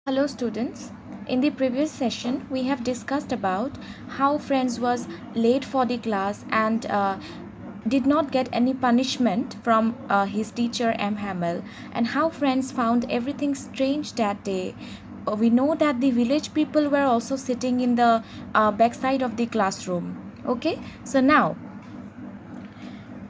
Hello students. In the previous session we have discussed about how Franz was late for the class and did not get any punishment from his teacher M. Hamel, and how Franz found everything strange that day. We know that the village people were also sitting in the backside of the classroom. Okay, so now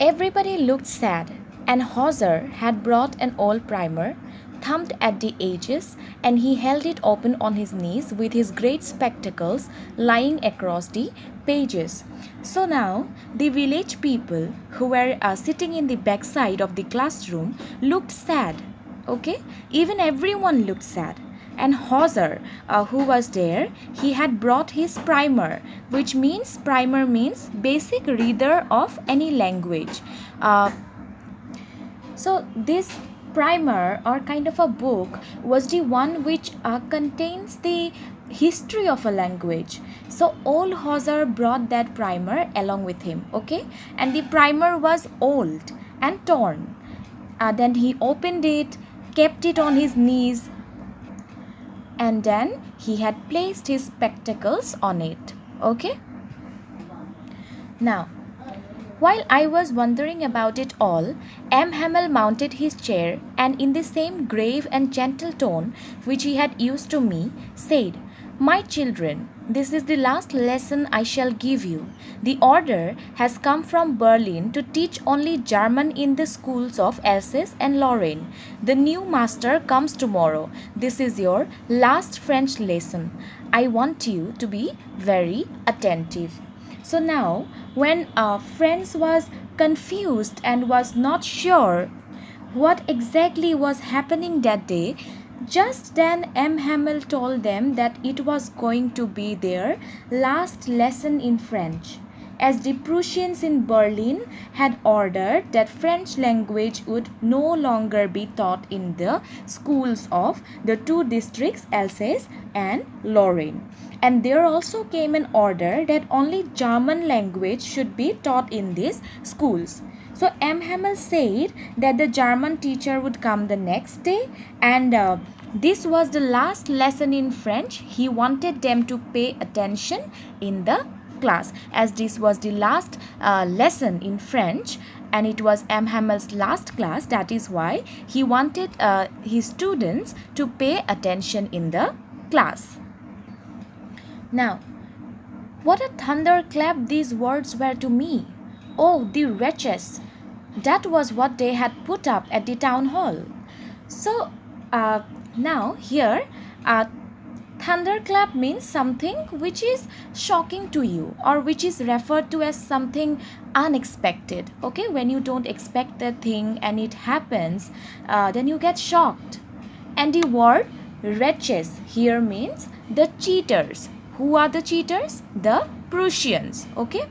everybody looked sad, and Hauser had brought an old primer, thumbed at the edges, and he held it open on his knees with his great spectacles lying across the pages. So now the village people who were sitting in the backside of the classroom looked sad. Okay, even everyone looked sad. And Hauser, who was there, he had brought his primer means basic reader of any language. So this primer, or kind of a book, was the one which contains the history of a language. So old Hauser brought that primer along with him. Okay, and the primer was old and torn. Then he opened it, kept it on his knees, and then he had placed his spectacles on it. Okay, now while I was wondering about it all, M. Hamel mounted his chair and, in the same grave and gentle tone which he had used to me, said, "My children, this is the last lesson I shall give you. The order has come from Berlin to teach only German in the schools of Alsace and Lorraine. The new master comes tomorrow. This is your last French lesson. I want you to be very attentive." So now, when Franz was confused and was not sure what exactly was happening that day, just then M. Hamel told them that it was going to be their last lesson in French, as the Prussians in Berlin had ordered that French language would no longer be taught in the schools of the two districts, Alsace and Lorraine. And there also came an order that only German language should be taught in these schools. So M. Hamel said that the German teacher would come the next day, and this was the last lesson in French. He wanted them to pay attention in the class, as this was the last lesson in French and it was M. Hamel's last class. That is why he wanted his students to pay attention in the class. Now, what a thunderclap these words were to me. Oh, the wretches! That was what they had put up at the town hall. So, now here, thunderclap means something which is shocking to you, or which is referred to as something unexpected. Okay, when you don't expect that thing and it happens, then you get shocked. And the word wretches here means the cheaters. Who are the cheaters? The Prussians. Okay,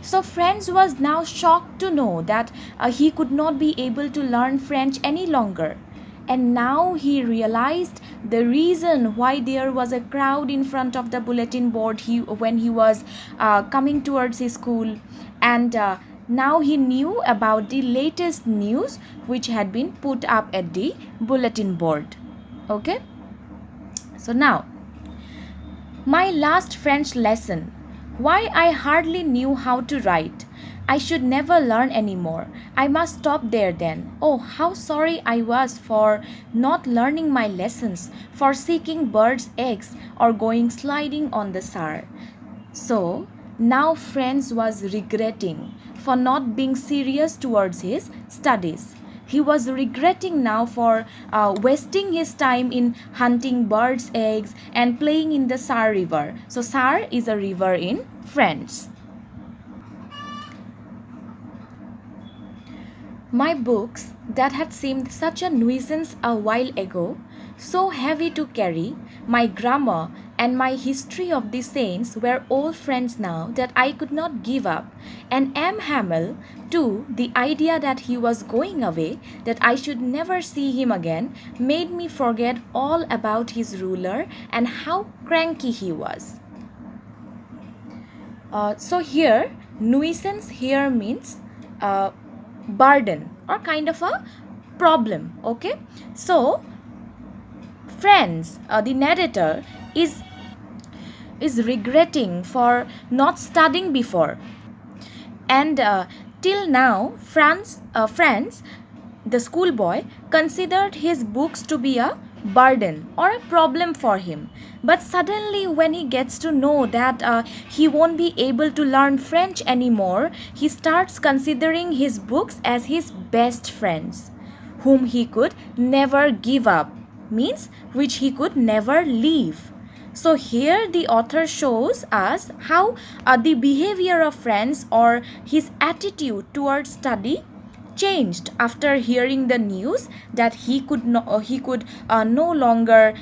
so Franz was now shocked to know that he could not be able to learn French any longer. And now he realized the reason why there was a crowd in front of the bulletin board when he was coming towards his school. And now he knew about the latest news which had been put up at the bulletin board. Okay, so now, my last French lesson. Why, I hardly knew how to write. I should never learn any more. I must stop there then. Oh, how sorry I was for not learning my lessons, for seeking birds' eggs or going sliding on the Saar. So now Franz was regretting for not being serious towards his studies. He was regretting now for wasting his time in hunting birds' eggs and playing in the Saar River. So Saar is a river in France. My books that had seemed such a nuisance a while ago, so heavy to carry, my grammar and my history of the saints were old friends now that I could not give up. And M. Hamel, too, the idea that he was going away, that I should never see him again, made me forget all about his ruler and how cranky he was. So here, nuisance here means burden or kind of a problem. Okay, so Franz, the narrator, is regretting for not studying before. And till now, Franz, the schoolboy, considered his books to be a burden or a problem for him. But suddenly, when he gets to know that he won't be able to learn French anymore, he starts considering his books as his best friends, whom he could never give up, means which he could never leave. So here the author shows us how the behavior of Franz or his attitude towards study changed after hearing the news that he could no longer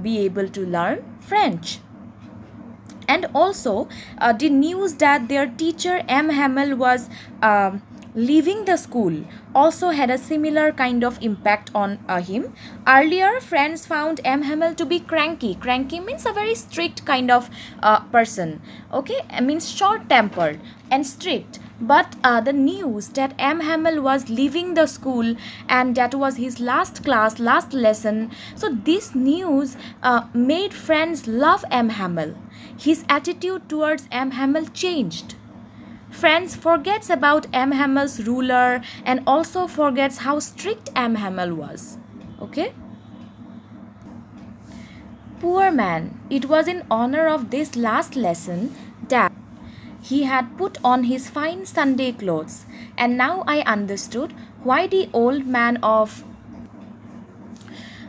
be able to learn French. And also the news that their teacher M. Hamel was leaving the school also had a similar kind of impact on him. Earlier, Franz found M. Hamel to be cranky. Cranky means a very strict kind of person. Okay, it means short-tempered and strict. But the news that M. Hamel was leaving the school and that was his last class, last lesson. So this news made Franz love M. Hamel. His attitude towards M. Hamel changed. Franz forgets about M. Hamel's ruler and also forgets how strict M. Hamel was. Okay? Poor man, it was in honor of this last lesson that he had put on his fine Sunday clothes, and now I understood why the old man of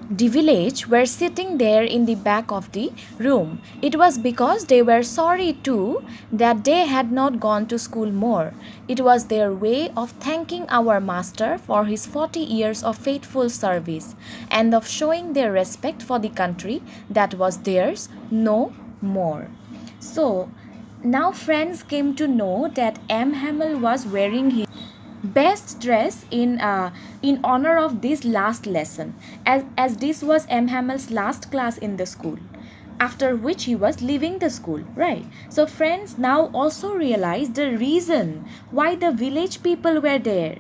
the village were sitting there in the back of the room. It was because they were sorry too that they had not gone to school more. It was their way of thanking our master for his 40 years of faithful service and of showing their respect for the country that was theirs no more. So now Franz came to know that M. Hamel was wearing his best dress in honor of this last lesson, as this was M. Hamel's last class in the school, after which he was leaving the school, right? So Franz now also realized the reason why the village people were there.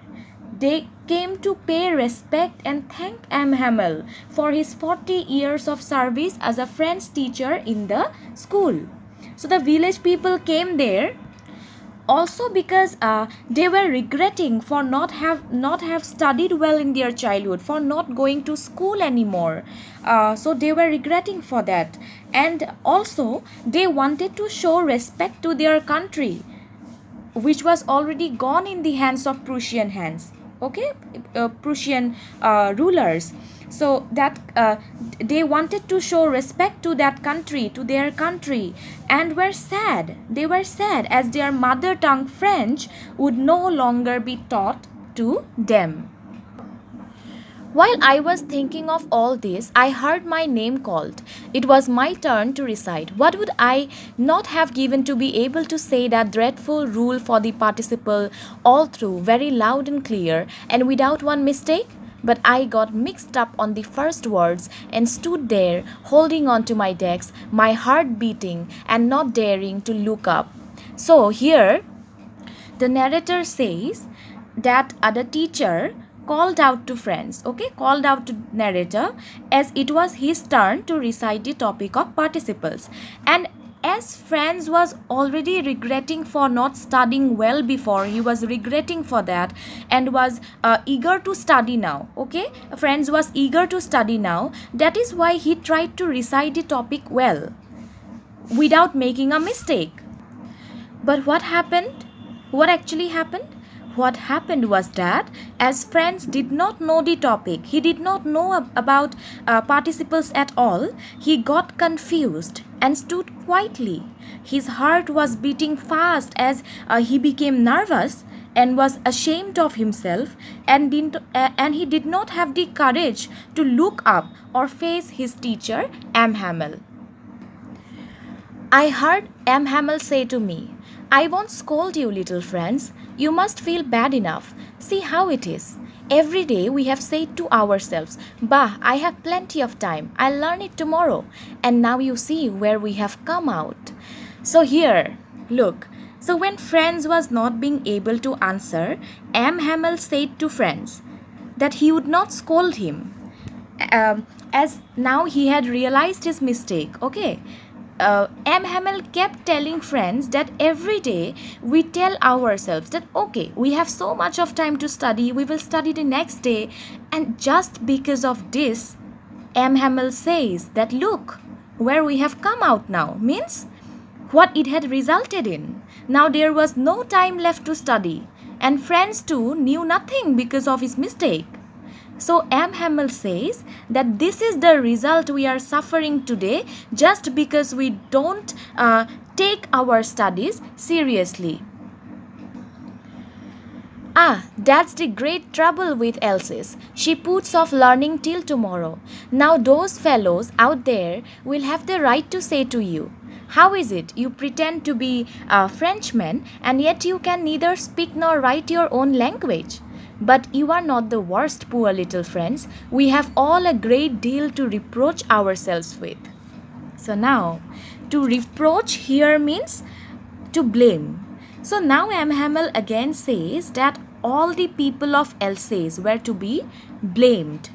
They came to pay respect and thank M. Hamel for his 40 years of service as a French teacher in the school. So the village people came there also because they were regretting for not have studied well in their childhood, for not going to school anymore. So they were regretting for that, and also they wanted to show respect to their country, which was already gone in the hands of Prussian hands. Okay, Prussian rulers. So that they wanted to show respect to that country, to their country, and were sad. They were sad as their mother tongue French would no longer be taught to them. While I was thinking of all this, I heard my name called. It was my turn to recite. What would I not have given to be able to say that dreadful rule for the participle all through, very loud and clear, and without one mistake? But I got mixed up on the first words and stood there holding on to my desk, my heart beating and not daring to look up. So here the narrator says that the teacher called out to Franz, called out to narrator as it was his turn to recite the topic of participles. And as Franz was already regretting for not studying well before, he was regretting for that and was eager to study now. Franz was eager to study now. That is why he tried to recite the topic well without making a mistake. But what happened? What actually happened? What happened was that as Franz did not know the topic, he did not know about participles at all, he got confused and stood quietly. His heart was beating fast as he became nervous and was ashamed of himself, and he did not have the courage to look up or face his teacher, M. Hamel. I heard M. Hamel say to me, "I won't scold you, little Franz. You must feel bad enough. See how it is. Every day we have said to ourselves, 'Bah, I have plenty of time. I'll learn it tomorrow.' And now you see where we have come out." So here, look. So when Franz was not being able to answer, M. Hamel said to Franz that he would not scold him. as now he had realized his mistake. Okay, M. Hamel kept telling friends that every day we tell ourselves that okay, we have so much of time to study, we will study the next day, and just because of this, M. Hamel says that look where we have come out now, means what it had resulted in. Now there was no time left to study, and friends too knew nothing because of his mistake. So M. Hamel says that this is the result we are suffering today just because we don't take our studies seriously. That's the great trouble with Elsie. She puts off learning till tomorrow. Now those fellows out there will have the right to say to you, how is it you pretend to be a Frenchman and yet you can neither speak nor write your own language? But you are not the worst, poor little friends. We have all a great deal to reproach ourselves with. So now, to reproach here means to blame. So now M. Hamel again says that all the people of Alsace were to be blamed,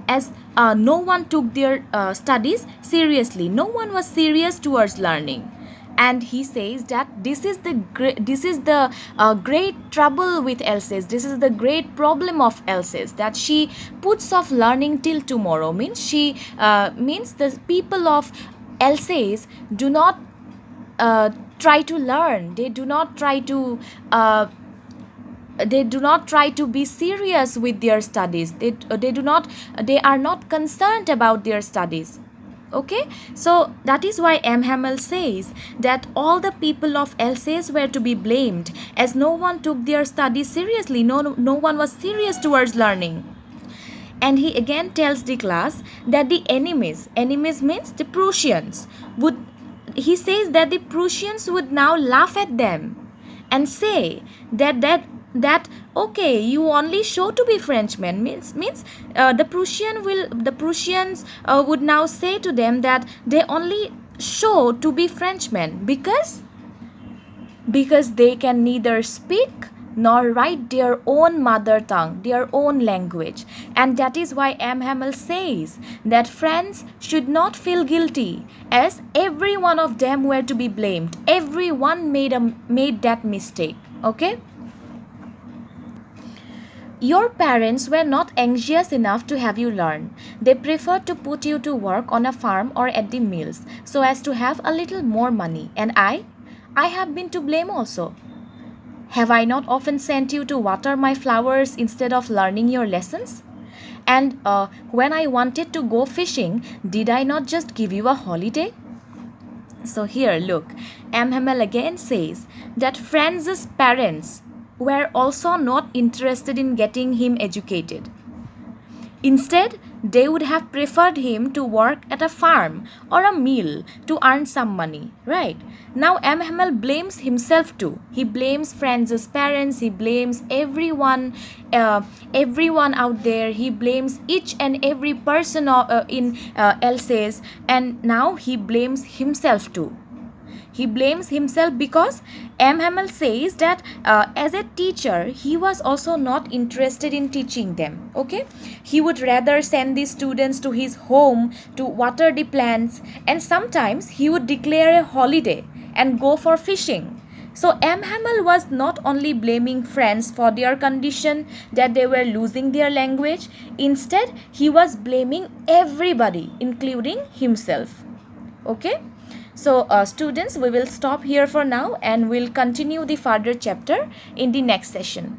as no one took their studies seriously. No one was serious towards learning. And he says that this is the great trouble with Alsace. This is the great problem of Alsace, that she puts off learning till tomorrow. Means she means the people of Alsace do not try to learn. They do not try to be serious with their studies. They are not concerned about their studies. Okay, so that is why M. Hamel says that all the people of Alsace were to be blamed, as no one took their studies seriously. No one was serious towards learning. And he again tells the class that the enemies means the Prussians, he says that the Prussians would now laugh at them and say that okay, you only show to be Frenchmen. Means the Prussians would now say to them that they only show to be Frenchmen because they can neither speak nor write their own mother tongue, their own language. And that is why M. Hamel says that friends should not feel guilty, as every one of them were to be blamed. Everyone made that mistake. Okay? Your parents were not anxious enough to have you learn. They preferred to put you to work on a farm or at the mills so as to have a little more money. And I have been to blame also. Have I not often sent you to water my flowers instead of learning your lessons? And when I wanted to go fishing, did I not just give you a holiday? So here, look, M. Hamel again says that Franz's parents were also not interested in getting him educated. Instead, they would have preferred him to work at a farm or a mill to earn some money, right? Now M. Hamel blames himself too. He blames Franz's parents, he blames everyone out there, he blames each and every person in Alsace, and now he blames himself too. He blames himself because M. Hamel says that as a teacher, he was also not interested in teaching them. Okay, he would rather send the students to his home to water the plants, and sometimes he would declare a holiday and go for fishing. So M. Hamel was not only blaming friends for their condition, that they were losing their language. Instead, he was blaming everybody, including himself. Okay. So students, we will stop here for now and we'll continue the further chapter in the next session.